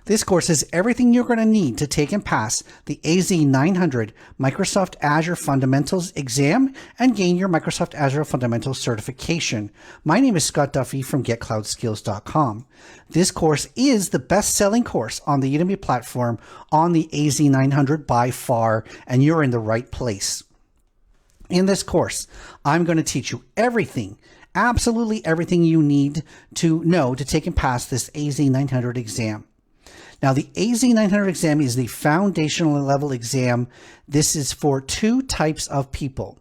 This course is everything you're going to need to take and pass the AZ-900 Microsoft Azure Fundamentals exam and gain your Microsoft Azure Fundamentals certification. My name is Scott Duffy from GetCloudSkills.com. This course is the best-selling course on the UDEMY platform on the AZ-900 by far, and you're in the right place. In this course, I'm going to teach you everything, absolutely everything you need to know to take and pass this AZ-900 exam. Now, the AZ-900 exam is the foundational level exam. This is for two types of people.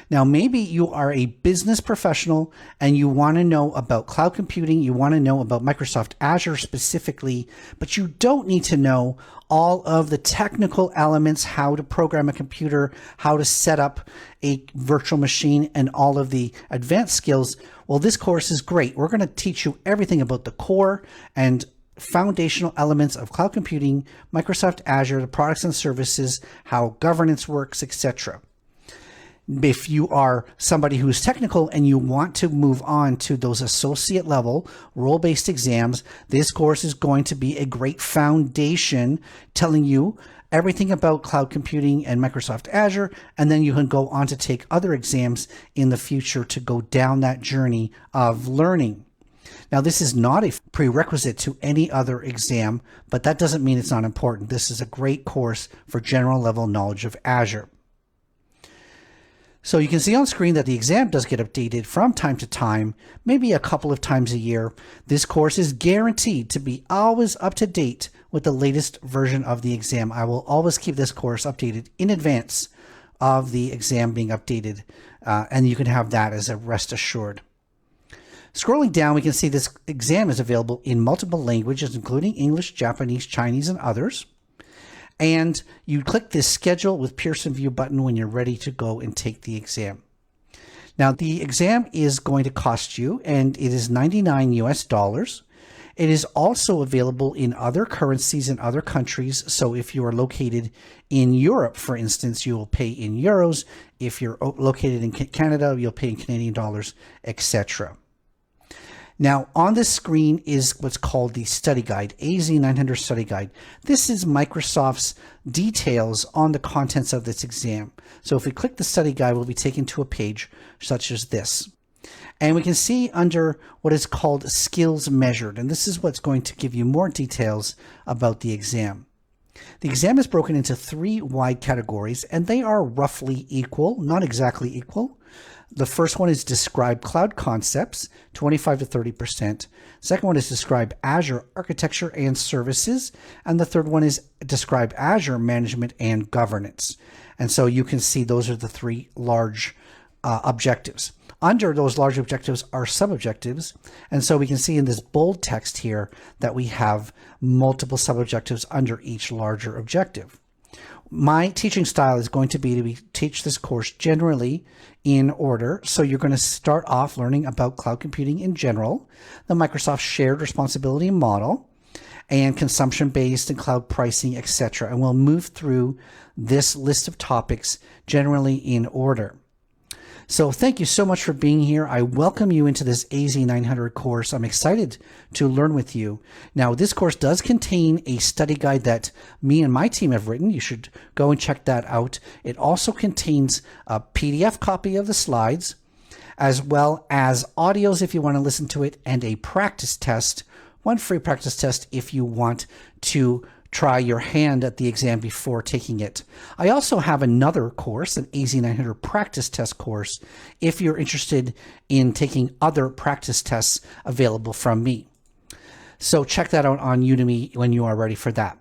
Now, maybe you are a business professional and you want to know about cloud computing, you want to know about Microsoft Azure specifically, but you don't need to know all of the technical elements, how to program a computer, how to set up a virtual machine, and all of the advanced skills. Well, this course is great. We're going to teach you everything about the core and foundational elements of cloud computing, Microsoft Azure, the products and services, how governance works, etc. If you are somebody who's technical and you want to move on to those associate level role-based exams, this course is going to be a great foundation telling you everything about cloud computing and Microsoft Azure, and then you can go on to take other exams in the future to go down that journey of learning. Now, this is not a prerequisite to any other exam, but that doesn't mean it's not important. This is a great course for general level knowledge of Azure. So you can see on screen that the exam does get updated from time to time, maybe a couple of times a year. This course is guaranteed to be always up to date with the latest version of the exam. I will always keep this course updated in advance of the exam being updated, and you can have that as a rest assured. Scrolling down, we can see this exam is available in multiple languages, including English, Japanese, Chinese, and others. And you click this Schedule with Pearson VUE button when you're ready to go and take the exam. Now, the exam is going to cost you, and it is $99 US. It is also available in other currencies in other countries. So if you are located in Europe, for instance, you will pay in euros. If you're located in Canada, you'll pay in Canadian dollars, etc. Now, on this screen is what's called the study guide, AZ-900 study guide. This is Microsoft's details on the contents of this exam. So if we click the study guide, we'll be taken to a page such as this. And we can see under what is called skills measured. And this is what's going to give you more details about the exam. The exam is broken into three wide categories, and they are roughly equal, not exactly equal. The first one is describe cloud concepts, 25 to 30%. Second one is describe Azure architecture and services. And the third one is describe Azure management and governance. And so you can see those are the three large objectives. Under those large objectives are sub-objectives. And so we can see in this bold text here that we have multiple sub-objectives under each larger objective. My teaching style is going to be to teach this course generally in order. So you're going to start off learning about cloud computing in general, the Microsoft shared responsibility model, and consumption-based and cloud pricing, etc. And we'll move through this list of topics generally in order. So thank you so much for being here. I welcome you into this AZ-900 course. I'm excited to learn with you. Now, this course does contain a study guide that me and my team have written. You should go and check that out. It also contains a PDF copy of the slides, as well as audios if you want to listen to it, and a practice test, one free practice test if you want to try your hand at the exam before taking it. I also have another course, an AZ-900 practice test course, if you're interested in taking other practice tests available from me. So check that out on Udemy when you are ready for that.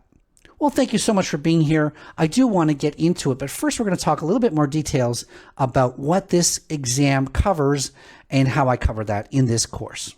Well, thank you so much for being here. I do want to get into it, but first we're going to talk a little bit more details about what this exam covers and how I cover that in this course.